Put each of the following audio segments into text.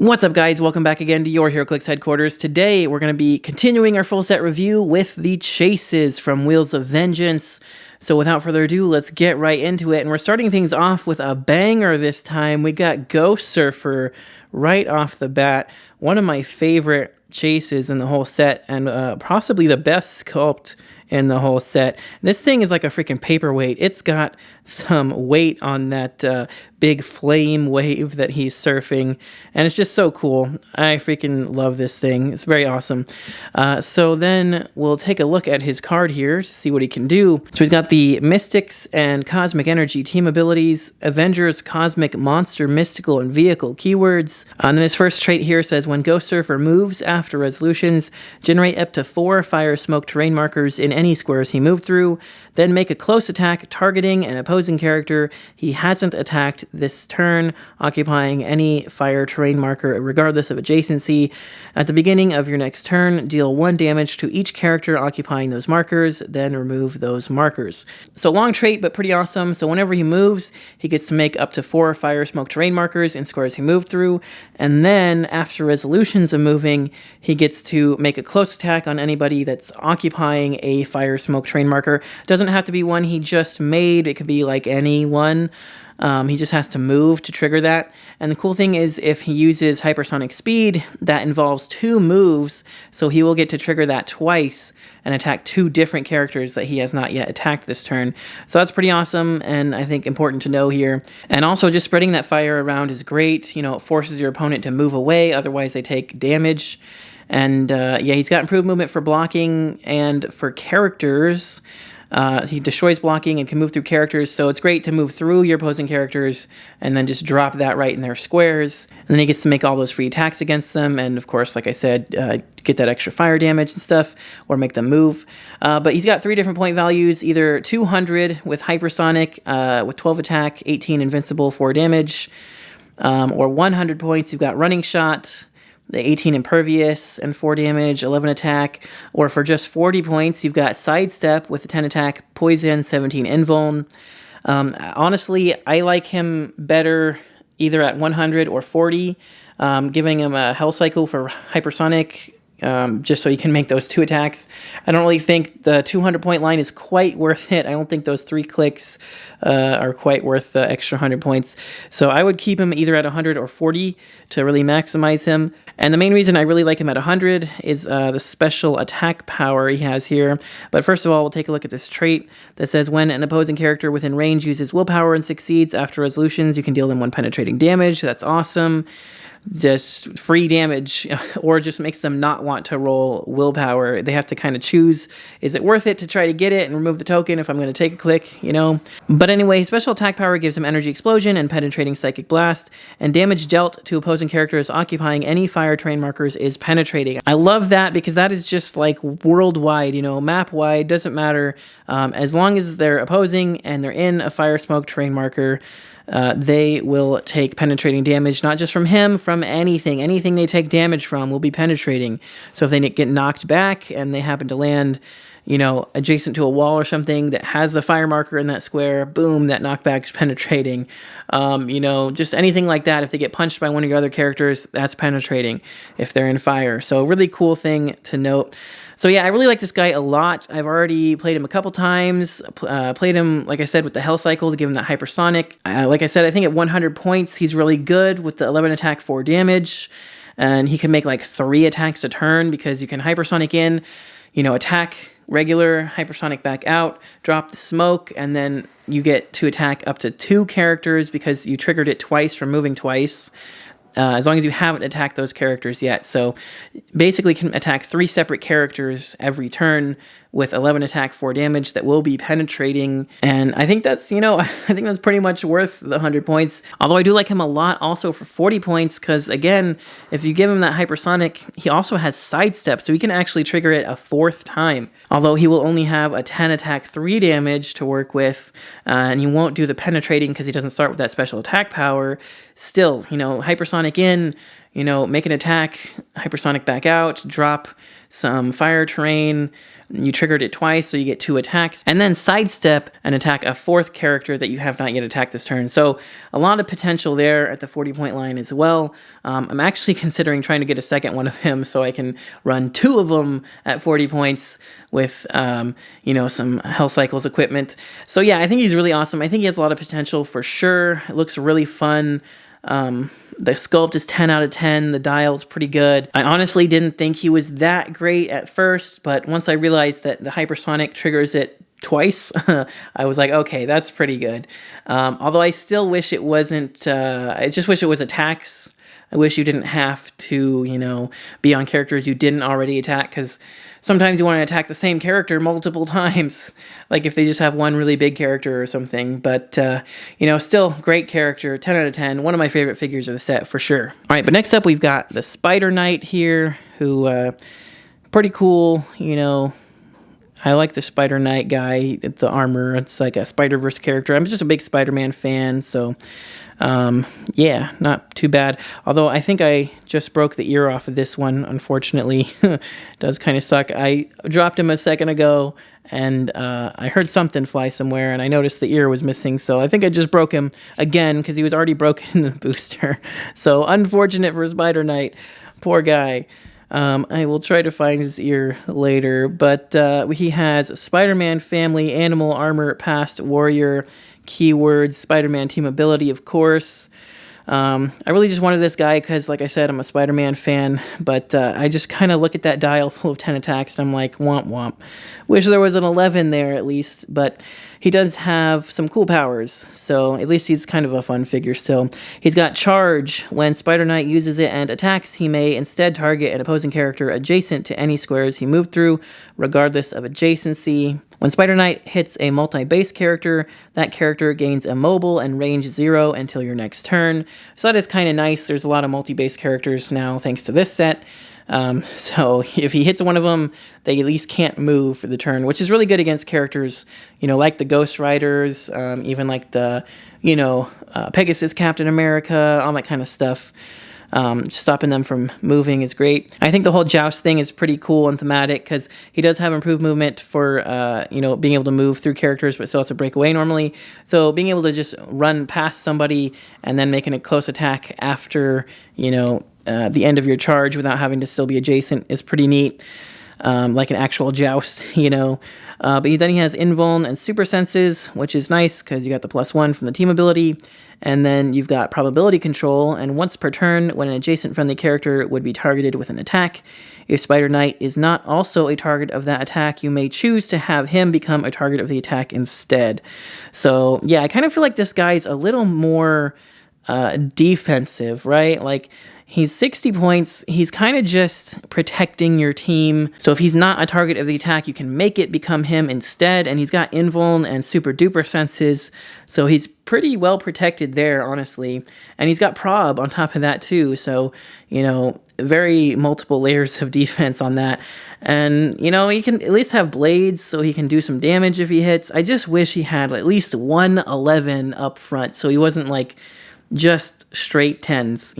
What's up, guys? Welcome back again to your Heroclix headquarters. Today, we're going to be continuing our full set review with the chases from Wheels of Vengeance. So without further ado, let's get right into it. And we're starting things off with a banger this time. We got Ghost Surfer right off the bat. One of my favorite chases in the whole set, and possibly the best sculpt in the whole set. This thing is like a freaking paperweight. It's got some weight on that big flame wave that he's surfing, and it's just so cool. I freaking love this thing. It's very awesome. So then we'll take a look at his card here to see what he can do. So he's got the Mystics and Cosmic Energy team abilities, Avengers, Cosmic, Monster, Mystical, and Vehicle keywords. And then his first trait here says, when Ghost Surfer moves after resolutions, generate up to 4 fire smoke terrain markers in any squares he moved through, then make a close attack targeting an opposing character he hasn't attacked this turn, occupying any fire terrain marker regardless of adjacency. At the beginning of your next turn, deal 1 damage to each character occupying those markers, then remove those markers. So long trait, but pretty awesome. So whenever he moves, he gets to make up to 4 fire smoke terrain markers in squares he moved through, and then after resolutions of moving, he gets to make a close attack on anybody that's occupying a fire smoke terrain marker. Doesn't have to be one he just made. It could be like any one. He just has to move to trigger that. And the cool thing is, if he uses hypersonic speed, that involves 2 moves, so he will get to trigger that twice and attack 2 different characters that he has not yet attacked this turn. So that's pretty awesome, and I think important to know here. And also, just spreading that fire around is great. You know, it forces your opponent to move away, otherwise they take damage. And yeah, he's got improved movement for blocking and for characters. He destroys blocking and can move through characters, so it's great to move through your opposing characters and then just drop that right in their squares. And then he gets to make all those free attacks against them, and of course, like I said, get that extra fire damage and stuff, or make them move. But he's got 3 different point values, either 200 with hypersonic, with 12 attack, 18 invincible, 4 damage, or 100 points, you've got running shot, the 18 impervious and 4 damage, 11 attack, or for just 40 points, you've got sidestep with a 10 attack, poison, 17 invuln. Honestly, I like him better either at 100 or 40, giving him a hell cycle for hypersonic, just so he can make those 2 attacks. I don't really think the 200 point line is quite worth it. I don't think those 3 clicks are quite worth the extra 100 points. So I would keep him either at 100 or 40 to really maximize him. And the main reason I really like him at 100 is the special attack power he has here. But first of all, we'll take a look at this trait that says, when an opposing character within range uses willpower and succeeds after resolutions, you can deal them 1 penetrating damage. That's awesome. Just free damage, or just makes them not want to roll willpower. They have to kind of choose, is it worth it to try to get it and remove the token if I'm going to take a click, you know? But anyway, special attack power gives him energy explosion and penetrating psychic blast, and damage dealt to opposing characters occupying any fire terrain markers is penetrating. I love that because that is just like worldwide, you know, map wide, doesn't matter. As long as they're opposing and they're in a fire smoke terrain marker, they will take penetrating damage, not just from him, from anything. Anything they take damage from will be penetrating. So if they get knocked back and they happen to land, you know, adjacent to a wall or something that has a fire marker in that square, boom, that knockback's penetrating. You know, just anything like that. If they get punched by one of your other characters, that's penetrating if they're in fire. So a really cool thing to note. So yeah, I really like this guy a lot. I've already played him a couple times. Played him, like I said, with the Hell Cycle to give him that hypersonic. Like I said, I think at 100 points, he's really good with the 11 attack, 4 damage. And he can make like 3 attacks a turn because you can hypersonic in, you know, attack regular, hypersonic back out, drop the smoke, and then you get to attack up to 2 characters because you triggered it twice from moving twice. As long as you haven't attacked those characters yet. So basically can attack 3 separate characters every turn with 11 attack, 4 damage that will be penetrating. And I think that's, you know, I think that's pretty much worth the 100 points. Although I do like him a lot also for 40 points because, again, if you give him that hypersonic, he also has sidestep, so he can actually trigger it a 4th time. Although he will only have a 10 attack, 3 damage to work with, and he won't do the penetrating because he doesn't start with that special attack power. Still, you know, hypersonic in, you know, make an attack, hypersonic back out, drop some fire terrain, You triggered it twice, so you get 2 attacks. And then sidestep and attack a 4th character that you have not yet attacked this turn. So a lot of potential there at the 40-point line as well. I'm actually considering trying to get a second one of him so I can run 2 of them at 40 points with, some Hell Cycles equipment. So yeah, I think he's really awesome. I think he has a lot of potential for sure. It looks really fun. The sculpt is 10 out of 10. The dial's pretty good. I honestly didn't think he was that great at first, but once I realized that the hypersonic triggers it twice, I was like, okay, that's pretty good. Although I still wish it wasn't, I just wish it was attacks. I wish you didn't have to, be on characters you didn't already attack, because sometimes you want to attack the same character multiple times, like if they just have one really big character or something. But, still great character, 10 out of 10. One of my favorite figures of the set for sure. All right, but next up we've got the Spider Knight here, who, pretty cool, I like the Spider Knight guy, the armor. It's like a Spider-Verse character. I'm just a big Spider-Man fan, so yeah, not too bad. Although I think I just broke the ear off of this one, unfortunately. Does kind of suck. I dropped him a second ago, and I heard something fly somewhere, and I noticed the ear was missing, so I think I just broke him again, because he was already broken in the booster. So unfortunate for Spider Knight. Poor guy. I will try to find his ear later, but he has Spider-Man family, animal, armor, past, warrior, keywords, Spider-Man team ability, of course. I really just wanted this guy because, like I said, I'm a Spider-Man fan, but I just kind of look at that dial full of 10 attacks, and I'm like, womp womp. Wish there was an 11 there at least, but he does have some cool powers, so at least he's kind of a fun figure still. He's got Charge. When Spider-Knight uses it and attacks, he may instead target an opposing character adjacent to any squares he moved through, regardless of adjacency. When Spider-Knight hits a multi-base character, that character gains a mobile and range 0 until your next turn. So that is kind of nice. There's a lot of multi-base characters now thanks to this set. So if he hits one of them, they at least can't move for the turn, which is really good against characters, like the Ghost Riders, even like the, Pegasus Captain America, all that kind of stuff. Stopping them from moving is great. I think the whole Joust thing is pretty cool and thematic because he does have improved movement for, being able to move through characters, but still has to break away normally. So being able to just run past somebody and then making a close attack after, the end of your charge without having to still be adjacent is pretty neat. Like an actual Joust, but then he has Invuln and Super Senses, which is nice because you got the +1 from the team ability, and then you've got Probability Control, and once per turn, when an adjacent friendly character would be targeted with an attack, if Spider Knight is not also a target of that attack, you may choose to have him become a target of the attack instead. So, yeah, I kind of feel like this guy's a little more defensive, right? Like, he's 60 points. He's kind of just protecting your team. So if he's not a target of the attack, you can make it become him instead. And he's got Invuln and Super Duper Senses. So he's pretty well protected there, honestly. And he's got Prob on top of that too. So, very multiple layers of defense on that. And, he can at least have blades so he can do some damage if he hits. I just wish he had at least 111 up front. So he wasn't like just straight 10s,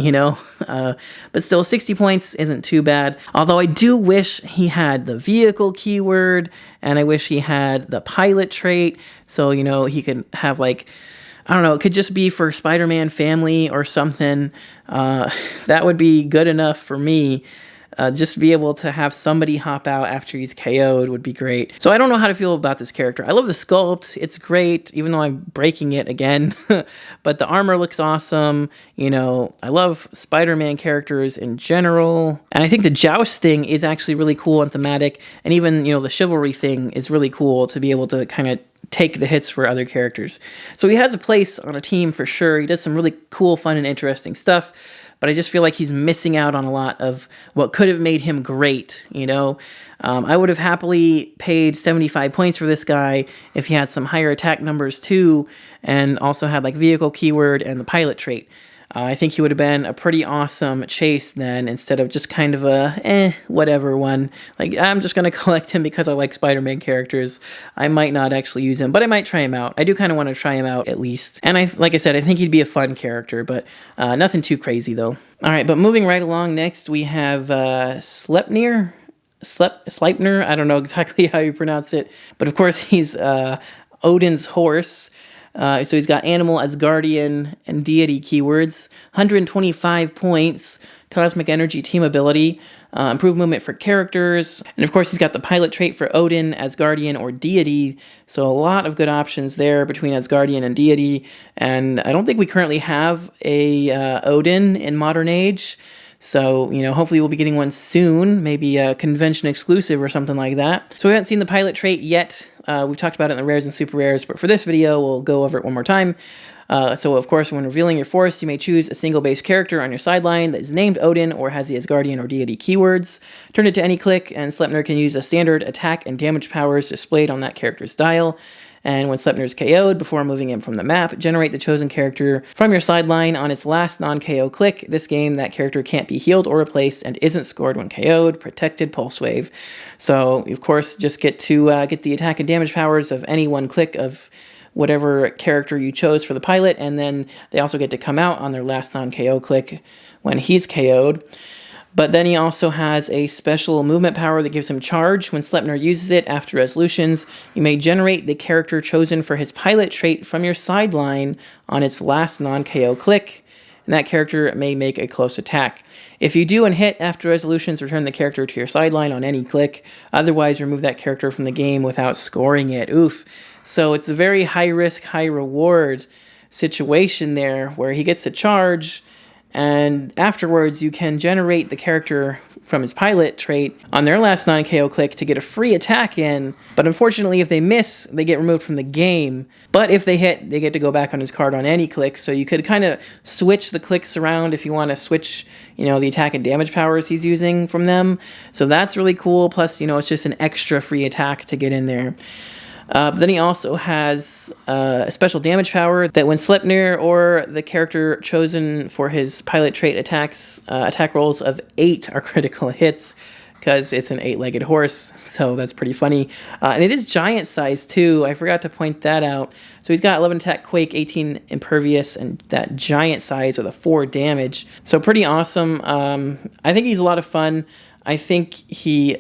but still 60 points isn't too bad. Although I do wish he had the vehicle keyword, and I wish he had the pilot trait, so, he could have like, I don't know, it could just be for Spider-Man family or something. That would be good enough for me. Just to be able to have somebody hop out after he's KO'd would be great. So I don't know how to feel about this character. I love the sculpt. It's great, even though I'm breaking it again. But the armor looks awesome. I love Spider-Man characters in general. And I think the Joust thing is actually really cool and thematic. And even, the chivalry thing is really cool to be able to kind of take the hits for other characters. So he has a place on a team for sure. He does some really cool, fun, and interesting stuff. But I just feel like he's missing out on a lot of what could have made him great, I would have happily paid 75 points for this guy if he had some higher attack numbers too, and also had like vehicle keyword and the pilot trait. I think he would have been a pretty awesome chase then, instead of just kind of a whatever one. Like, I'm just going to collect him because I like Spider-Man characters. I might not actually use him, but I might try him out. I do kind of want to try him out at least. And like I said, I think he'd be a fun character, but nothing too crazy though. All right, but moving right along, next we have Sleipnir. Sleipnir. I don't know exactly how you pronounce it, but of course he's Odin's horse. So he's got animal as guardian and deity keywords, 125 points, cosmic energy team ability, improved movement for characters, and of course he's got the pilot trait for Odin as guardian or deity, so a lot of good options there between as guardian and deity, and I don't think we currently have a Odin in modern age, so, hopefully we'll be getting one soon, maybe a convention exclusive or something like that. So we haven't seen the pilot trait yet. We've talked about it in the rares and super rares, but for this video, we'll go over it one more time. So, of course, when revealing your force, you may choose a single base character on your sideline that is named Odin or has the Asgardian or Deity keywords. Turn it to any click, and Sleipnir can use the standard attack and damage powers displayed on that character's dial. And when Sleipnir is KO'd, before moving him from the map, generate the chosen character from your sideline on its last non-KO click. This game, that character can't be healed or replaced and isn't scored when KO'd. Protected Pulse Wave. So, of course, just get to get the attack and damage powers of any one click of whatever character you chose for the pilot, and then they also get to come out on their last non-KO click when he's KO'd. But then he also has a special movement power that gives him charge. When Sleipnir uses it after resolutions, you may generate the character chosen for his pilot trait from your sideline on its last non-KO click, and that character may make a close attack. If you do and hit after resolutions, return the character to your sideline on any click. Otherwise, remove that character from the game without scoring it. Oof. So it's a very high-risk, high-reward situation there where he gets to charge, and afterwards you can generate the character from his pilot trait on their last non-KO click to get a free attack in, but unfortunately if they miss, they get removed from the game. But if they hit, they get to go back on his card on any click, so you could kind of switch the clicks around if you want to switch, the attack and damage powers he's using from them. So that's really cool, plus, it's just an extra free attack to get in there. But then he also has a special damage power that when Sleipnir or the character chosen for his pilot trait attacks, attack rolls of 8 are critical hits, because it's an 8-legged horse, so that's pretty funny. And it is giant size too, I forgot to point that out. So he's got 11 attack, quake, 18 impervious, and that giant size with a 4 damage. So pretty awesome. I think he's a lot of fun. I think he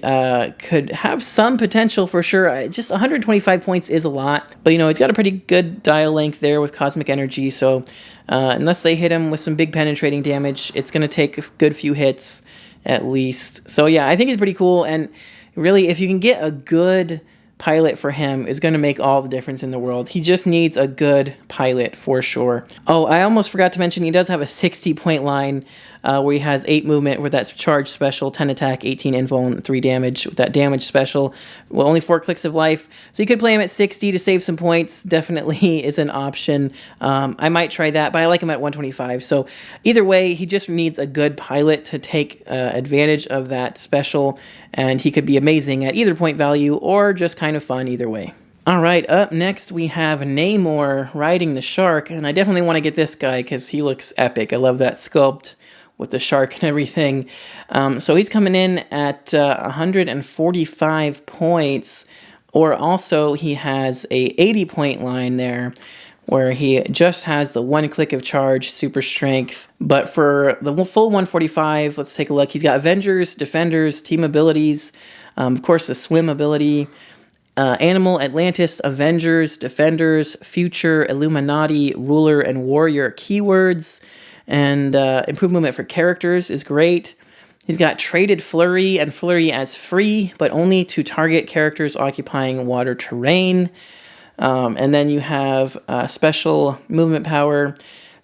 could have some potential for sure. Just 125 points is a lot. But, he's got a pretty good dial length there with cosmic energy. So unless they hit him with some big penetrating damage, it's going to take a good few hits at least. So, yeah, I think he's pretty cool. And really, if you can get a good pilot for him, is going to make all the difference in the world. He just needs a good pilot for sure. Oh, I almost forgot to mention he does have a 60-point line where he has 8 movement with that charge special, 10 attack, 18 invuln, and 3 damage with that damage special. Well, only 4 clicks of life. So you could play him at 60 to save some points. Definitely is an option. I might try that, but I like him at 125. So either way, he just needs a good pilot to take advantage of that special, and he could be amazing at either point value or just kind of fun either way. All right, up next we have Namor riding the shark, and I definitely want to get this guy because he looks epic. I love that sculpt with the shark and everything. So he's coming in at 145 points, or also he has a 80-point line there where he just has the 1 click of charge, super strength. But for the full 145, let's take a look. He's got Avengers, Defenders, Team abilities, of course the swim ability, Animal, Atlantis, Avengers, Defenders, Future, Illuminati, Ruler, and Warrior keywords. And improved movement for characters is great. He's got Traded Flurry and Flurry as free, but only to target characters occupying water terrain. And then you have special movement power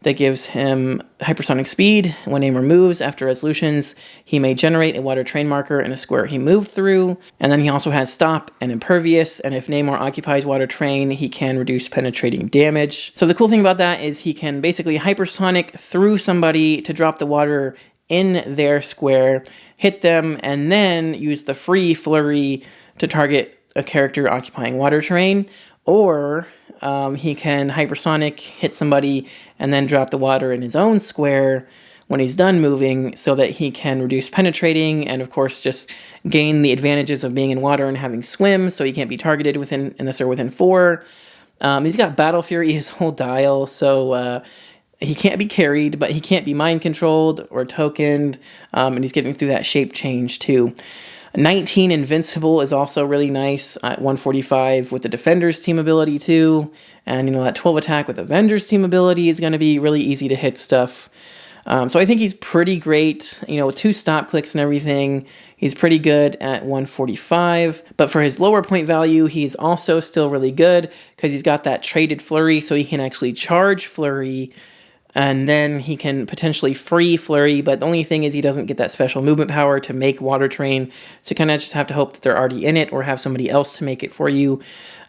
that gives him hypersonic speed. When Namor moves after resolutions, he may generate a water terrain marker in a square he moved through. And then he also has stop and impervious, and if Namor occupies water terrain, he can reduce penetrating damage. So the cool thing about that is he can basically hypersonic through somebody to drop the water in their square, hit them, and then use the free flurry to target a character occupying water terrain. Or he can hypersonic, hit somebody, and then drop the water in his own square when he's done moving so that he can reduce penetrating and, of course, just gain the advantages of being in water and having swim, so he can't be targeted unless they're within 4. He's got Battle Fury, his whole dial, so he can't be carried, but he can't be mind-controlled or tokened, and he's getting through that shape change, too. 19 Invincible is also really nice at 145 with the Defender's team ability too. And, that 12 attack with Avenger's team ability is going to be really easy to hit stuff. So I think he's pretty great, with 2 stop clicks and everything. He's pretty good at 145, but for his lower point value, he's also still really good because he's got that traded flurry, so he can actually charge flurry, and then he can potentially free flurry, but the only thing is he doesn't get that special movement power to make water terrain, so you kind of just have to hope that they're already in it or have somebody else to make it for you,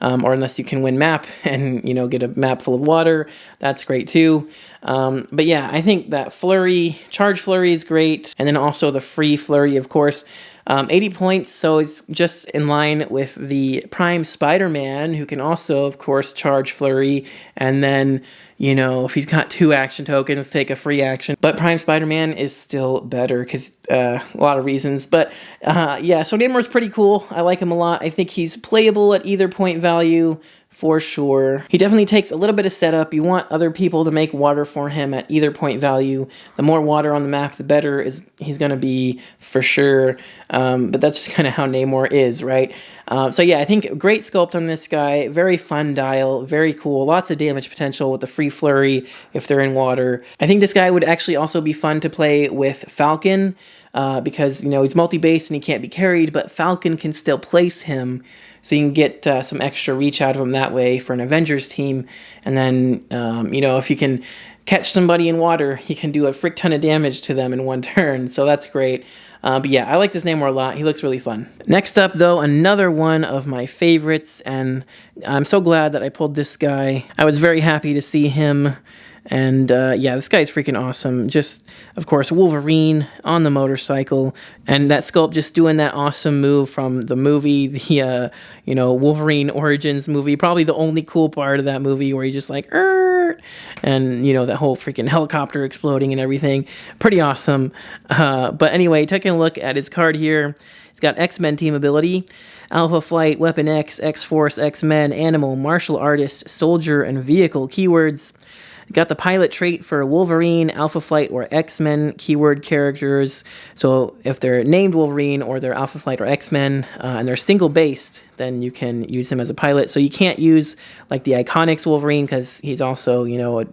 or unless you can win map and, get a map full of water, that's great too. But yeah, I think that flurry, charge flurry is great, and then also the free flurry, of course. 80 points, so it's just in line with the Prime Spider-Man, who can also, of course, charge flurry, and then, if he's got 2 action tokens, take a free action. But Prime Spider-Man is still better because a lot of reasons. But yeah, so Namor's pretty cool. I like him a lot. I think he's playable at either point value for sure. He definitely takes a little bit of setup. You want other people to make water for him at either point value. The more water on the map, the better he's going to be for sure. But that's just kind of how Namor is, right? So yeah, I think great sculpt on this guy. Very fun dial. Very cool. Lots of damage potential with the free flurry if they're in water. I think this guy would actually also be fun to play with Falcon. Because, he's multi-base and he can't be carried, but Falcon can still place him, so you can get some extra reach out of him that way for an Avengers team. And then, if you can catch somebody in water, he can do a frick ton of damage to them in one turn, so that's great. But yeah, I like this Namor a lot. He looks really fun. Next up, though, another one of my favorites, and I'm so glad that I pulled this guy. I was very happy to see him. And yeah, this guy's freaking awesome. Just, of course, Wolverine on the motorcycle, and that sculpt just doing that awesome move from the movie, the Wolverine Origins movie. Probably the only cool part of that movie where he's just like, and that whole freaking helicopter exploding and everything. Pretty awesome. But anyway, taking a look at his card here, he's got X-Men team ability. Alpha Flight, Weapon X, X-Force, X-Men, Animal, Martial Artist, Soldier, and Vehicle keywords. Got the pilot trait for Wolverine, Alpha Flight, or X-Men keyword characters. So if they're named Wolverine or they're Alpha Flight or X-Men and they're single-based, then you can use him as a pilot. So you can't use like the Iconics Wolverine because he's also,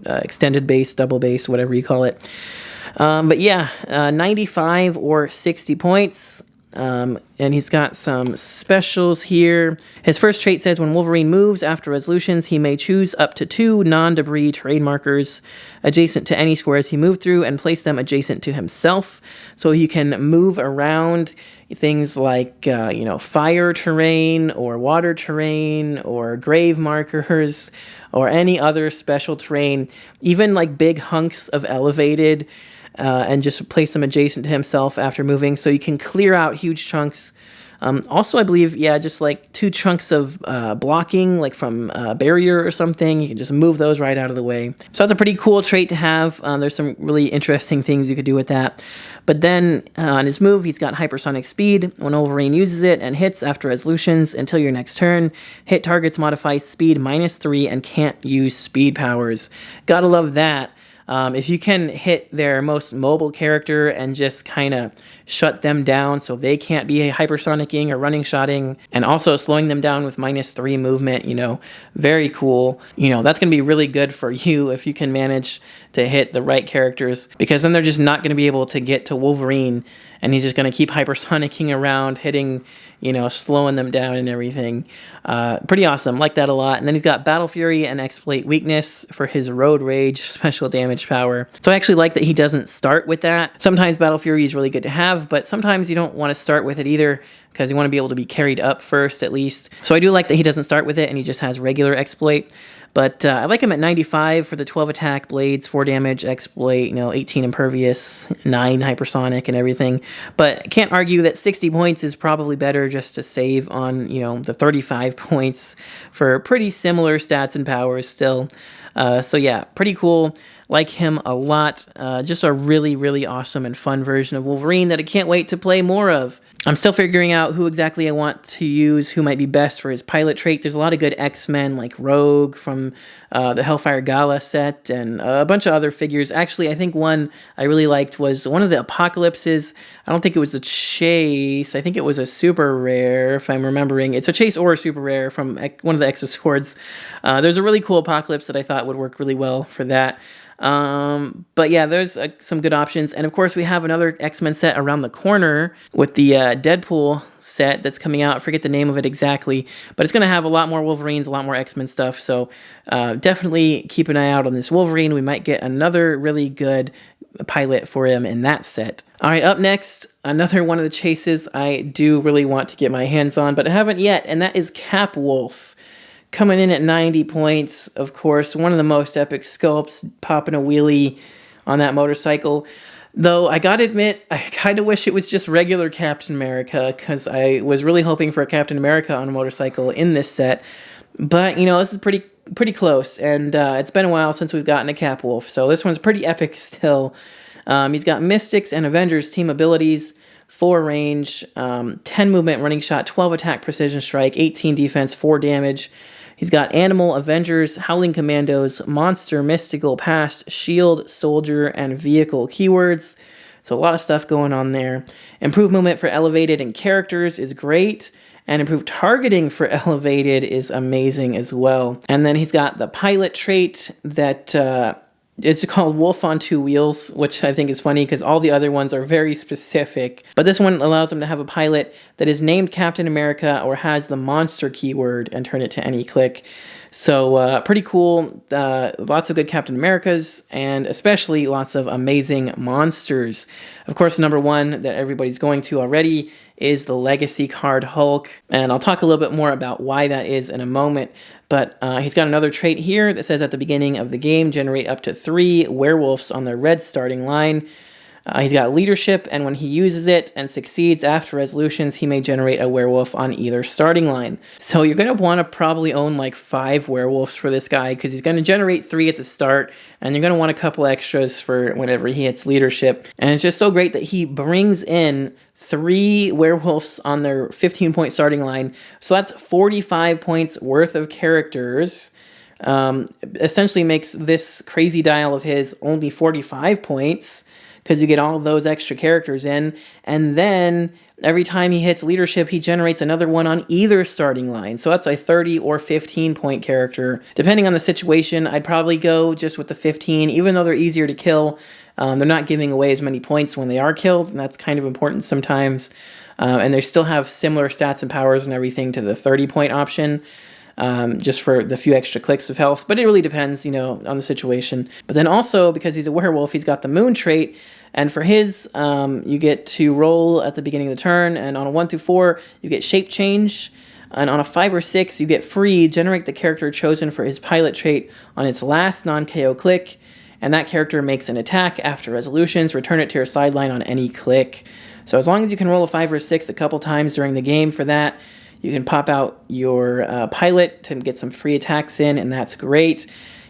extended base, double base, whatever you call it. But yeah, 95 or 60 points. And he's got some specials here. His first trait says when Wolverine moves after resolutions, he may choose up to 2 non-debris terrain markers adjacent to any squares he moved through and place them adjacent to himself. So you can move around things like, fire terrain or water terrain or grave markers or any other special terrain, even like big hunks of elevated, and just place them adjacent to himself after moving, so you can clear out huge chunks. Also, I believe, just like 2 chunks of blocking, like from a barrier or something, you can just move those right out of the way. So that's a pretty cool trait to have. There's some really interesting things you could do with that. But then on his move, he's got hypersonic speed. When Wolverine uses it and hits after resolutions until your next turn, hit targets modify speed -3 and can't use speed powers. Gotta love that. If you can hit their most mobile character and just kind of shut them down so they can't be hypersonicking or running shotting, and also slowing them down with -3 movement, very cool. That's going to be really good for you if you can manage to hit the right characters, because then they're just not going to be able to get to Wolverine, and he's just going to keep hypersonicking around, hitting, slowing them down and everything. Pretty awesome. Like that a lot. And then he's got Battle Fury and Exploit Weakness for his Road Rage special damage power. So I actually like that he doesn't start with that. Sometimes Battle Fury is really good to have, but sometimes you don't want to start with it either, because you want to be able to be carried up first at least. So I do like that he doesn't start with it and he just has regular Exploit. But I like him at 95 for the 12 attack, blades, 4 damage, exploit, 18 impervious, 9 hypersonic and everything. But I can't argue that 60 points is probably better just to save on, the 35 points for pretty similar stats and powers still. So yeah, pretty cool. Like him a lot. Just a really, really awesome and fun version of Wolverine that I can't wait to play more of. I'm still figuring out who exactly I want to use, who might be best for his pilot trait. There's a lot of good X-Men like Rogue from the Hellfire Gala set and a bunch of other figures. Actually, I think one I really liked was one of the Apocalypses. I don't think it was a Chase. I think it was a super rare, if I'm remembering. It's a Chase or a super rare from one of the Exoswords. There's a really cool Apocalypse that I thought would work really well for that. But yeah, there's some good options. And of course, we have another X-Men set around the corner with the Deadpool set that's coming out. I forget the name of it exactly, but it's going to have a lot more Wolverines, a lot more X-Men stuff. So definitely keep an eye out on this Wolverine. We might get another really good pilot for him in that set. All right, up next, another one of the chases I do really want to get my hands on, but I haven't yet, and that is Capwolf. Coming in at 90 points, of course, one of the most epic sculpts, popping a wheelie on that motorcycle. Though, I gotta admit, I kind of wish it was just regular Captain America, because I was really hoping for a Captain America on a motorcycle in this set. But, you know, this is pretty close, and it's been a while since we've gotten a Capwolf, so this one's pretty epic still. He's got Mystics and Avengers team abilities, 4 range, 10 movement, running shot, 12 attack, precision strike, 18 defense, 4 damage. He's got Animal, Avengers, Howling Commandos, Monster, Mystical, Past, Shield, Soldier, and Vehicle keywords. So a lot of stuff going on there. Improved movement for Elevated and Characters is great. And improved targeting for Elevated is amazing as well. And then he's got the pilot trait that is called Wolf on 2 Wheels, which I think is funny because all the other ones are very specific. But this one allows him to have a pilot that is named Captain America or has the monster keyword and turn it to any click. So pretty cool. Lots of good Captain Americas and especially lots of amazing monsters. Of course, number one that everybody's going to already is the Legacy card Hulk. And I'll talk a little bit more about why that is in a moment. But he's got another trait here that says at the beginning of the game, generate up to 3 werewolves on their red starting line. He's got leadership, and when he uses it and succeeds after resolutions, he may generate a werewolf on either starting line. So you're going to want to probably own like 5 werewolves for this guy, because he's going to generate 3 at the start, and you're going to want a couple extras for whenever he hits leadership. And it's just so great that he brings in 3 werewolves on their 15-point starting line. So that's 45 points worth of characters. Essentially makes this crazy dial of his only 45 points, because you get all of those extra characters in. And then every time he hits leadership, he generates another one on either starting line. So that's a 30 or 15-point character. Depending on the situation, I'd probably go just with the 15, even though they're easier to kill. They're not giving away as many points when they are killed, and that's kind of important sometimes. And they still have similar stats and powers and everything to the 30-point option, just for the few extra clicks of health. But it really depends, you know, on the situation. But then also, because he's a werewolf, he's got the Moon trait, and for his, you get to roll at the beginning of the turn, and on a 1 through 4, you get shape change. And on a 5 or 6, you get free, generate the character chosen for his pilot trait on its last non-KO click, and that character makes an attack after resolutions, return it to your sideline on any click. So as long as you can roll a 5 or 6 a couple times during the game for that, you can pop out your pilot to get some free attacks in, and that's great.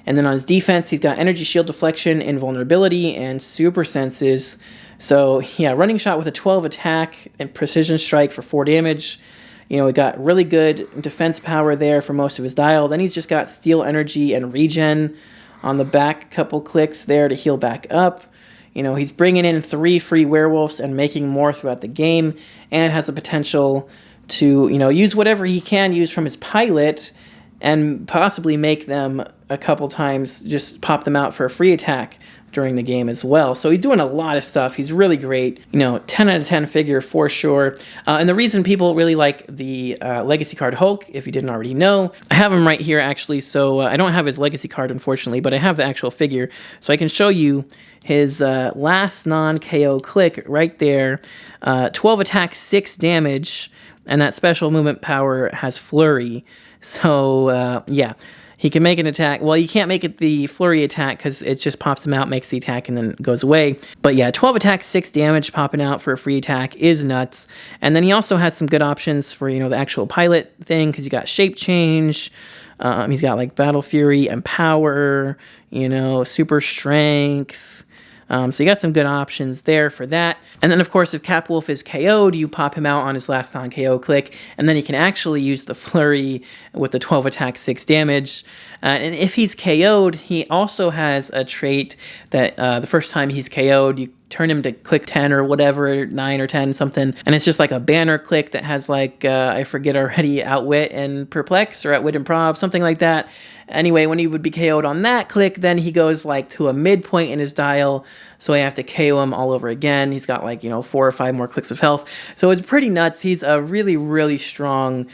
And then on his defense, he's got energy, shield, deflection, invulnerability, and super senses. So yeah, running shot with a 12 attack and precision strike for 4 damage. You know, we got really good defense power there for most of his dial. Then he's just got steel energy and regen on the back couple clicks there to heal back up. You know, he's bringing in 3 free werewolves and making more throughout the game, and has the potential to, you know, use whatever he can use from his pilot and possibly make them a couple times, just pop them out for a free attack during the game as well. So he's doing a lot of stuff. He's really great. You know, 10 out of 10 figure for sure. And the reason people really like the Legacy card Hulk, if you didn't already know, I have him right here actually. So I don't have his Legacy card, unfortunately, but I have the actual figure. So I can show you his last non-KO click right there. 12 attack, 6 damage, and that special movement power has flurry. So yeah, he can make an attack. Well, you can't make it the flurry attack because it just pops him out, makes the attack, and then goes away. But yeah, 12 attack, 6 damage popping out for a free attack is nuts. And then he also has some good options for, you know, the actual pilot thing, because you got shape change, He's got like Battle Fury and Power, you know, Super Strength. So you got some good options there for that. And then, of course, if Capwolf is KO'd, you pop him out on his last non-KO click, and then he can actually use the Flurry with the 12 attack, 6 damage. And if he's KO'd, he also has a trait that the first time he's KO'd, you turn him to click 10 or whatever, 9 or 10, something. And it's just like a banner click that has like, I forget already, Outwit and Perplex or Outwit and Prob, something like that. Anyway, when he would be KO'd on that click, then he goes like to a midpoint in his dial. So I have to KO him all over again. He's got like, you know, 4 or 5 more clicks of health. So it's pretty nuts. He's a really, really strong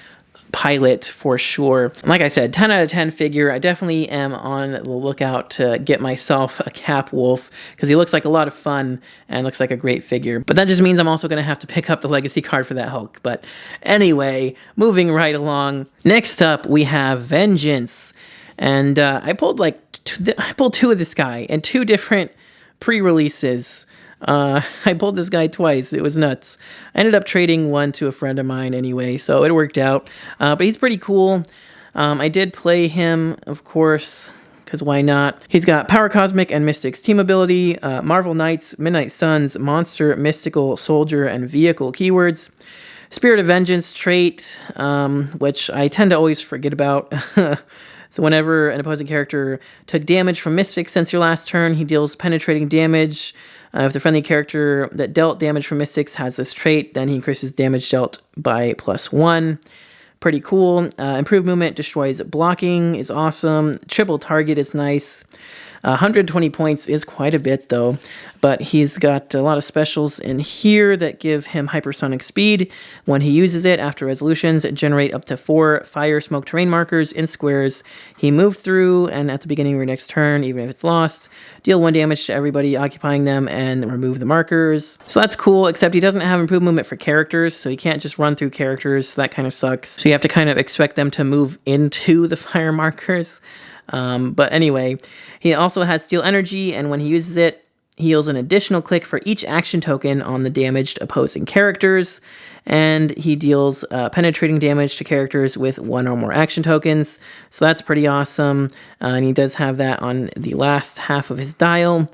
pilot for sure. And like I said, 10 out of 10 figure. I definitely am on the lookout to get myself a Capwolf because he looks like a lot of fun and looks like a great figure. But that just means I'm also going to have to pick up the legacy card for that Hulk. But anyway, moving right along. Next up, we have Vengeance. And I pulled like I pulled 2 of this guy and 2 different pre-releases. I pulled this guy twice. It was nuts. I ended up trading one to a friend of mine anyway, so it worked out. But he's pretty cool. I did play him, of course, because why not? He's got Power Cosmic and Mystics team ability, Marvel Knights, Midnight Suns, Monster, Mystical, Soldier, and Vehicle keywords. Spirit of Vengeance trait, which I tend to always forget about. So whenever an opposing character took damage from Mystics since your last turn, he deals penetrating damage. If the friendly character that dealt damage from Mystics has this trait, then he increases damage dealt by +1. Pretty cool. Improved movement destroys blocking is awesome. Triple target is nice. 120 points is quite a bit though, but he's got a lot of specials in here that give him hypersonic speed. When he uses it after resolutions, generate up to 4 fire smoke terrain markers in squares he moved through, and at the beginning of your next turn, even if it's lost, deal 1 damage to everybody occupying them and remove the markers. So that's cool, except he doesn't have improved movement for characters, so he can't just run through characters. So that kind of sucks. So you have to kind of expect them to move into the fire markers. But anyway, he also has Steel Energy, and when he uses it, he heals an additional click for each action token on the damaged opposing characters, and he deals penetrating damage to characters with 1 or more action tokens, so that's pretty awesome, and he does have that on the last half of his dial.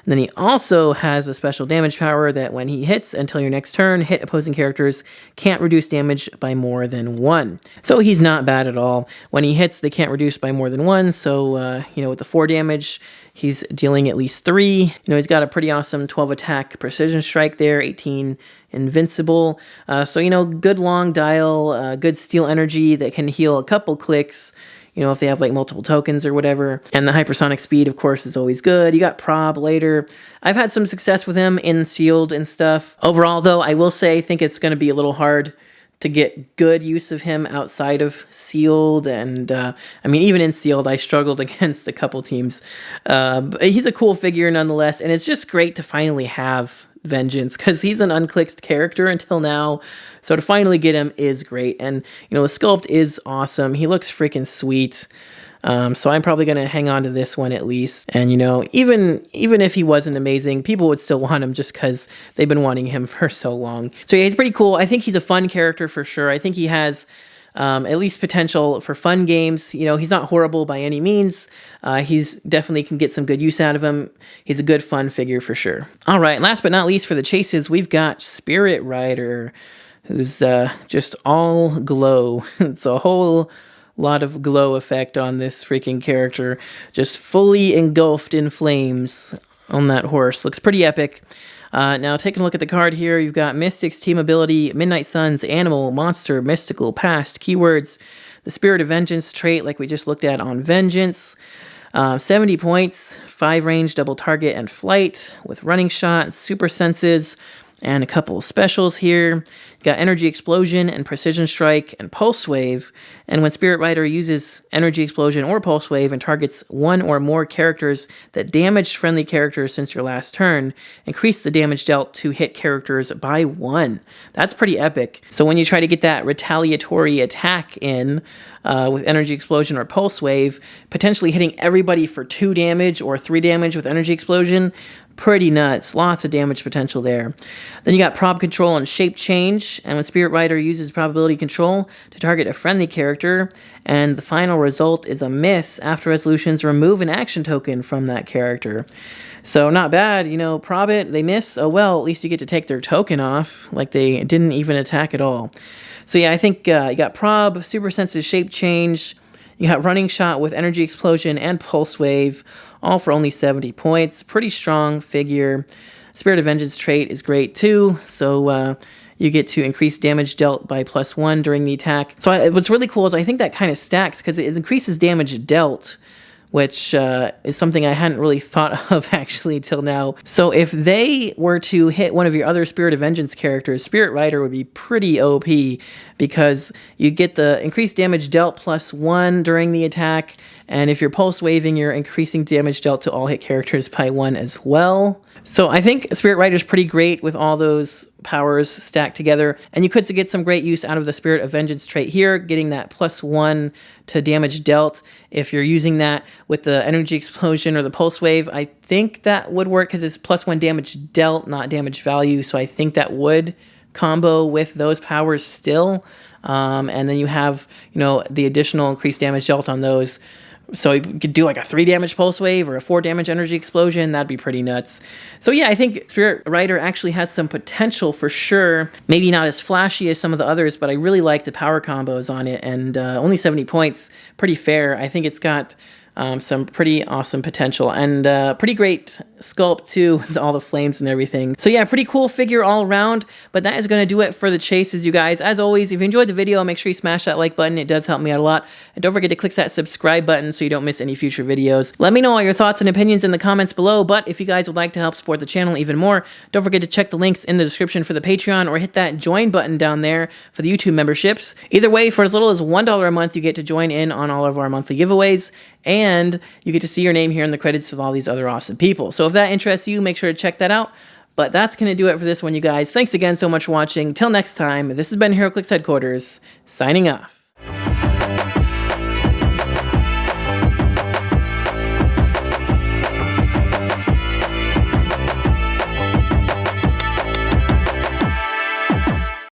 And then he also has a special damage power that when he hits until your next turn, hit opposing characters can't reduce damage by more than 1. So he's not bad at all. When he hits, they can't reduce by more than 1. So, you know, with the 4 damage, he's dealing at least 3. You know, he's got a pretty awesome 12 attack precision strike there, 18 invincible. So, you know, good long dial, good steel energy that can heal a couple clicks, you know, if they have like multiple tokens or whatever. And the hypersonic speed, of course, is always good. You got Prob later. I've had some success with him in sealed and stuff. Overall, though, I will say, I think it's going to be a little hard to get good use of him outside of sealed. And I mean, even in sealed, I struggled against a couple teams. But he's a cool figure nonetheless. And it's just great to finally have Vengeance, because he's an unclicked character until now, so to finally get him is great. And you know, the sculpt is awesome. He looks freaking sweet. So I'm probably gonna hang on to this one at least. And you know, even if he wasn't amazing, people would still want him just because they've been wanting him for so long. So yeah, he's pretty cool. I think he's a fun character for sure. I think he has at least potential for fun games. You know, he's not horrible by any means. He's definitely can get some good use out of him. He's a good fun figure for sure. All right, last but not least for the chases, we've got Spirit Rider, who's just all glow. It's a whole lot of glow effect on this freaking character, just fully engulfed in flames on that horse. Looks pretty epic. Now, taking a look at the card here, you've got Mystics, Team Ability, Midnight Suns, Animal, Monster, Mystical, Past, keywords, the Spirit of Vengeance trait, like we just looked at on Vengeance, 70 points, 5 range, double target, and flight, with running shot, super senses, and a couple of specials here. You've got Energy Explosion and Precision Strike and Pulse Wave. And when Spirit Rider uses Energy Explosion or Pulse Wave and targets 1 or more characters that damaged friendly characters since your last turn, increase the damage dealt to hit characters by 1. That's pretty epic. So when you try to get that retaliatory attack in with Energy Explosion or Pulse Wave, potentially hitting everybody for 2 damage or 3 damage with Energy Explosion, pretty nuts. Lots of damage potential there. Then you got prob control and shape change, and when Spirit Rider uses probability control to target a friendly character, and the final result is a miss, after resolutions remove an action token from that character. So not bad, you know, prob it, they miss, oh well, at least you get to take their token off, like they didn't even attack at all. So yeah, I think you got prob, super sensitive shape change, you got running shot with energy explosion and pulse wave, all for only 70 points. Pretty strong figure. Spirit of Vengeance trait is great too, so you get to increase damage dealt by +1 during the attack. So what's really cool is I think that kind of stacks because it increases damage dealt, which is something I hadn't really thought of actually till now. So if they were to hit one of your other Spirit of Vengeance characters, Spirit Rider would be pretty OP because you get the increased damage dealt +1 during the attack, and if you're pulse waving, you're increasing damage dealt to all hit characters by 1 as well. So I think Spirit Rider is pretty great with all those powers stacked together, and you could get some great use out of the Spirit of Vengeance trait here, getting that +1 to damage dealt. If you're using that with the energy explosion or the pulse wave, I think that would work because it's +1 damage dealt, not damage value, so I think that would combo with those powers still. And then you have, you know, the additional increased damage dealt on those. So you could do like a 3 damage pulse wave or a 4 damage energy explosion. That'd be pretty nuts. So yeah, I think Spirit Rider actually has some potential for sure. Maybe not as flashy as some of the others, but I really like the power combos on it. And only 70 points, pretty fair. I think it's got some pretty awesome potential and pretty great sculpt too, with all the flames and everything. So yeah, pretty cool figure all around, but that is going to do it for the chases, you guys. As always, if you enjoyed the video, make sure you smash that like button. It does help me out a lot. And don't forget to click that subscribe button so you don't miss any future videos. Let me know all your thoughts and opinions in the comments below, but if you guys would like to help support the channel even more, don't forget to check the links in the description for the Patreon or hit that join button down there for the YouTube memberships. Either way, for as little as $1 a month, you get to join in on all of our monthly giveaways, and you get to see your name here in the credits with all these other awesome people. So if that interests you, make sure to check that out. But that's going to do it for this one, you guys. Thanks again so much for watching. Till next time, this has been Heroclix Headquarters, signing off.